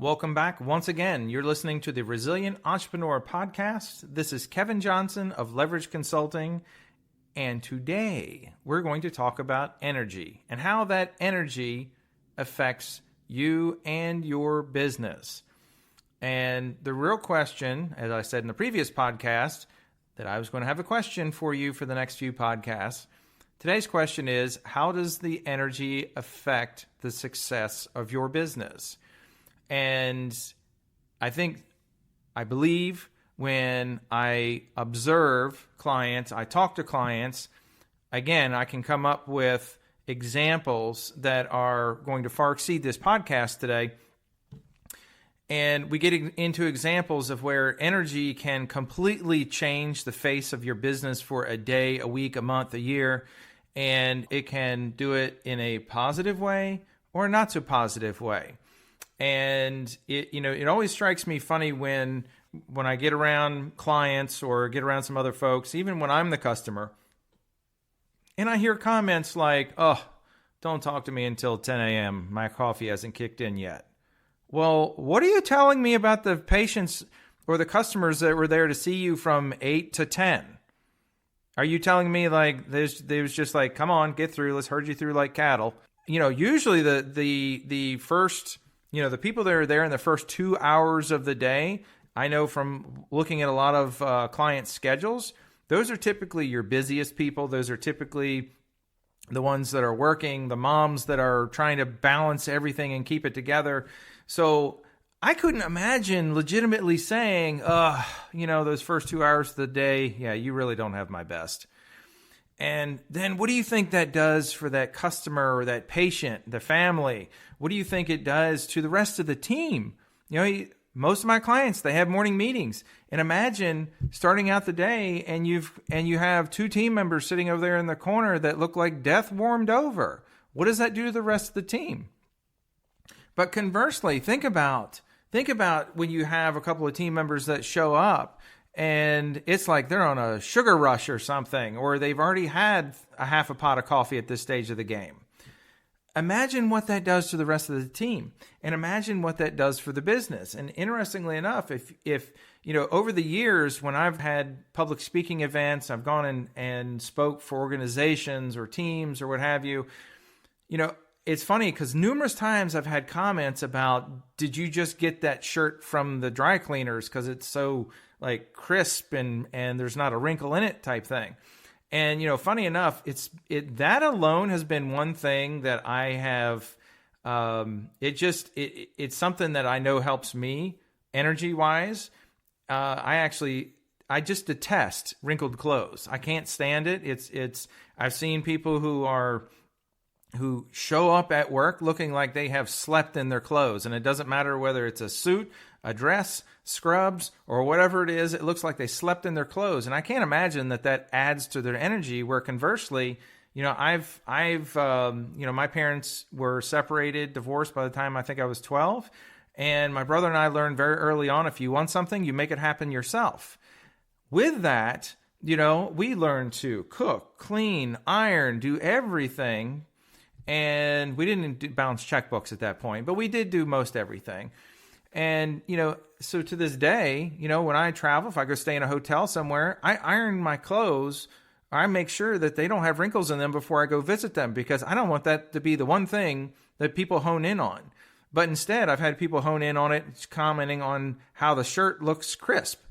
Welcome back once again. You're listening to the Resilient Entrepreneur Podcast. This is Kevin Johnson of Leverage Consulting, and today we're going to talk about energy and how that energy affects you and your business. And the real question, as I said in the previous podcast, that I was going to have a question for you for the next few podcasts. Today's question is, how does the energy affect the success of your business? And I believe when I observe clients, I talk to clients, again, I can come up with examples that are going to far exceed this podcast today. And we get into examples of where energy can completely change the face of your business for a day, a week, a month, a year. And it can do it in a positive way or not so positive way. And it always strikes me funny when I get around clients or get around some other folks, even when I'm the customer, and I hear comments like, "Oh, don't talk to me until 10 a.m. My coffee hasn't kicked in yet." Well, what are you telling me about the patients or the customers that were there to see you from 8 to 10? Are you telling me like they was just like, "Come on, get through. Let's herd you through like cattle"? Usually the first, the people that are there in the first 2 hours of the day, I know from looking at a lot of client schedules, those are typically your busiest people. Those are typically the ones that are working, the moms that are trying to balance everything and keep it together. So I couldn't imagine legitimately saying, those first 2 hours of the day, yeah, you really don't have my best. And then what do you think that does for that customer or that patient, the family? What do you think it does to the rest of the team? Most of my clients, they have morning meetings. And imagine starting out the day and you have two team members sitting over there in the corner that look like death warmed over. What does that do to the rest of the team? But conversely, think about when you have a couple of team members that show up and it's like they're on a sugar rush or something, or they've already had a half a pot of coffee at this stage of the game. Imagine what that does to the rest of the team, and imagine what that does for the business. And interestingly enough, if over the years when I've had public speaking events, I've gone and spoke for organizations or teams or what have you, it's funny because numerous times I've had comments about, did you just get that shirt from the dry cleaners because it's so like crisp and there's not a wrinkle in it type thing. And, funny enough, that alone has been one thing that I have, it's something that I know helps me energy wise. I just detest wrinkled clothes. I can't stand it. I've seen people who show up at work looking like they have slept in their clothes. And it doesn't matter whether it's a suit, a dress, scrubs, or whatever it is. It looks like they slept in their clothes. And I can't imagine that adds to their energy, where conversely, my parents were separated, divorced by the time I think I was 12. And my brother and I learned very early on, if you want something, you make it happen yourself. With that, we learned to cook, clean, iron, do everything. And we didn't bounce checkbooks at that point, but we did do most everything. And, so to this day, when I travel, if I go stay in a hotel somewhere, I iron my clothes. I make sure that they don't have wrinkles in them before I go visit them, because I don't want that to be the one thing that people hone in on. But instead, I've had people hone in on it, commenting on how the shirt looks crisp.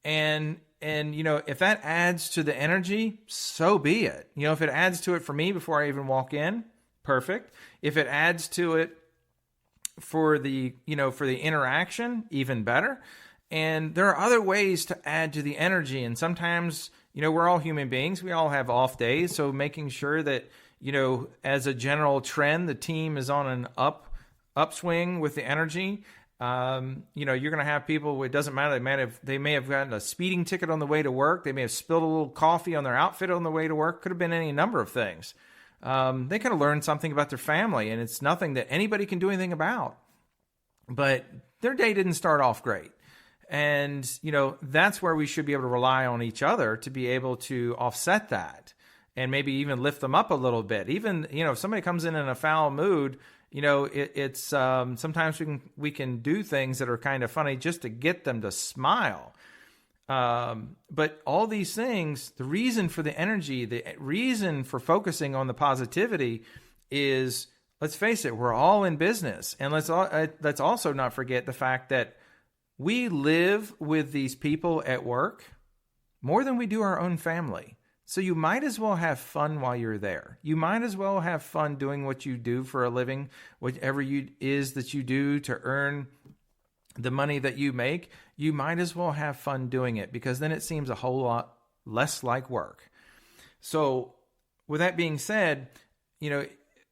And if that adds to the energy, so be it. If it adds to it for me before I even walk in, perfect. If it adds to it for the interaction, even better. And there are other ways to add to the energy. And sometimes, we're all human beings. We all have off days. So making sure that, as a general trend, the team is on an upswing with the energy. You're going to have people, it doesn't matter. They may have gotten a speeding ticket on the way to work. They may have spilled a little coffee on their outfit on the way to work. Could have been any number of things. They could have learned something about their family, and it's nothing that anybody can do anything about. But their day didn't start off great. And, that's where we should be able to rely on each other to be able to offset that and maybe even lift them up a little bit. Even, if somebody comes in a foul mood, It's sometimes we can do things that are kind of funny just to get them to smile. But all these things, the reason for the energy, the reason for focusing on the positivity is, let's face it, we're all in business. And let's also not forget the fact that we live with these people at work more than we do our own family. So you might as well have fun while you're there. You might as well have fun doing what you do for a living, whatever is that you do to earn the money that you make. You might as well have fun doing it, because then it seems a whole lot less like work. So with that being said,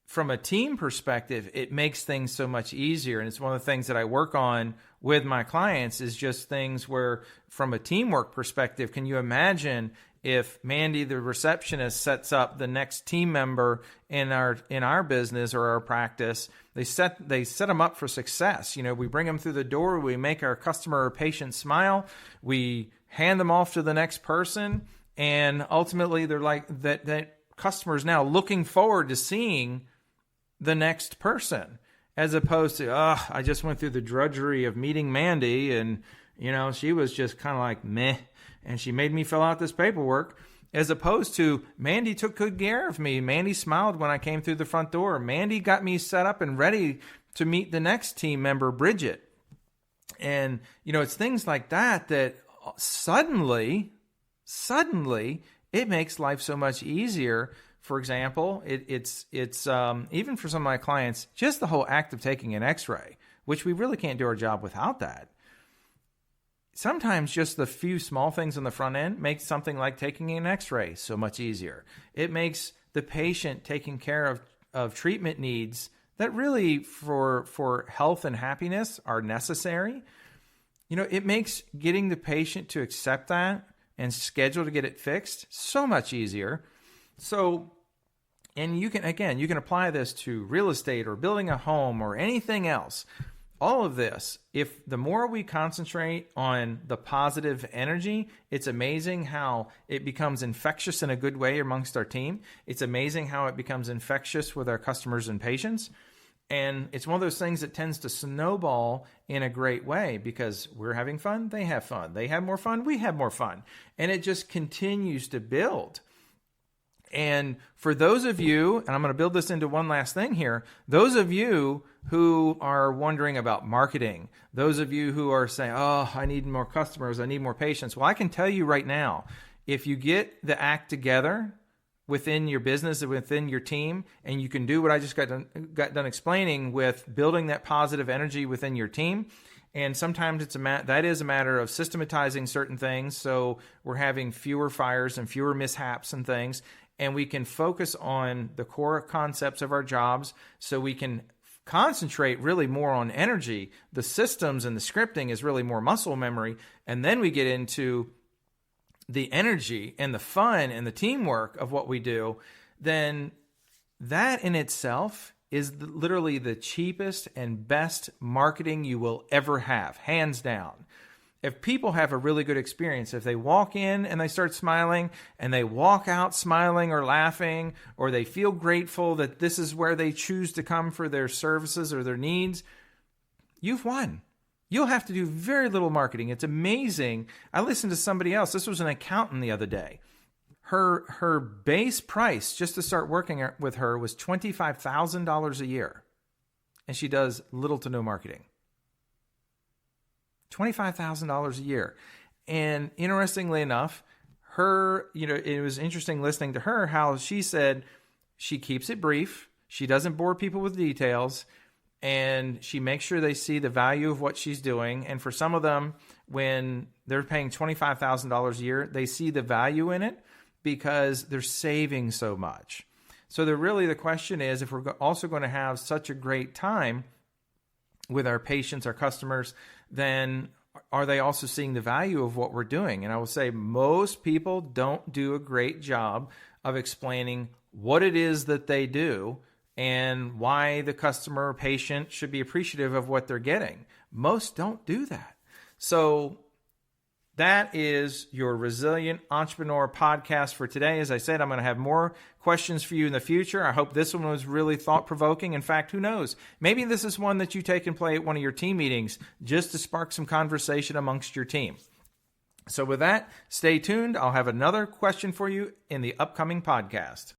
from a team perspective, it makes things so much easier. And it's one of the things that I work on with my clients, is just things where, from a teamwork perspective, can you imagine if Mandy, the receptionist, sets up the next team member in our business or our practice? They set them up for success. We bring them through the door, we make our customer or patient smile, we hand them off to the next person, and ultimately they're like that customer is now looking forward to seeing the next person, as opposed to, I just went through the drudgery of meeting Mandy, and she was just kind of like meh, and she made me fill out this paperwork, as opposed to Mandy took good care of me. Mandy smiled when I came through the front door. Mandy got me set up and ready to meet the next team member, Bridget. And, it's things like that suddenly it makes life so much easier. For example, it's even for some of my clients, just the whole act of taking an x-ray, which we really can't do our job without that. Sometimes just the few small things on the front end makes something like taking an x-ray so much easier. It makes the patient taking care of treatment needs that really for health and happiness are necessary. It makes getting the patient to accept that and schedule to get it fixed so much easier. So, and you can apply this to real estate or building a home or anything else. All of this, if the more we concentrate on the positive energy, it's amazing how it becomes infectious in a good way amongst our team. It's amazing how it becomes infectious with our customers and patients. And it's one of those things that tends to snowball in a great way, because we're having fun, they have fun. They have more fun, we have more fun. And it just continues to build. And for those of you, and I'm going to build this into one last thing here, those of you who are wondering about marketing, those of you who are saying, I need more customers, I need more patients. Well, I can tell you right now, if you get the act together within your business and within your team, and you can do what I just got done explaining with building that positive energy within your team. And sometimes that is a matter of systematizing certain things. So we're having fewer fires and fewer mishaps and things. And we can focus on the core concepts of our jobs, so we can concentrate really more on energy. The systems and the scripting is really more muscle memory. And then we get into the energy and the fun and the teamwork of what we do. Then that in itself is literally the cheapest and best marketing you will ever have, hands down. If people have a really good experience, if they walk in and they start smiling, and they walk out smiling or laughing, or they feel grateful that this is where they choose to come for their services or their needs, you've won. You'll have to do very little marketing. It's amazing. I listened to somebody else. This was an accountant the other day. Her base price just to start working with her was $25,000 a year. And she does little to no marketing. $25,000 a year. And interestingly enough, it was interesting listening to her, how she said she keeps it brief. She doesn't bore people with details, and she makes sure they see the value of what she's doing. And for some of them, when they're paying $25,000 a year, they see the value in it because they're saving so much. So the question is, if we're also going to have such a great time with our patients, our customers, then are they also seeing the value of what we're doing? And I will say most people don't do a great job of explaining what it is that they do and why the customer or patient should be appreciative of what they're getting. Most don't do that. So that is your Resilient Entrepreneur podcast for today. As I said, I'm going to have more questions for you in the future. I hope this one was really thought-provoking. In fact, who knows? Maybe this is one that you take and play at one of your team meetings just to spark some conversation amongst your team. So with that, stay tuned. I'll have another question for you in the upcoming podcast.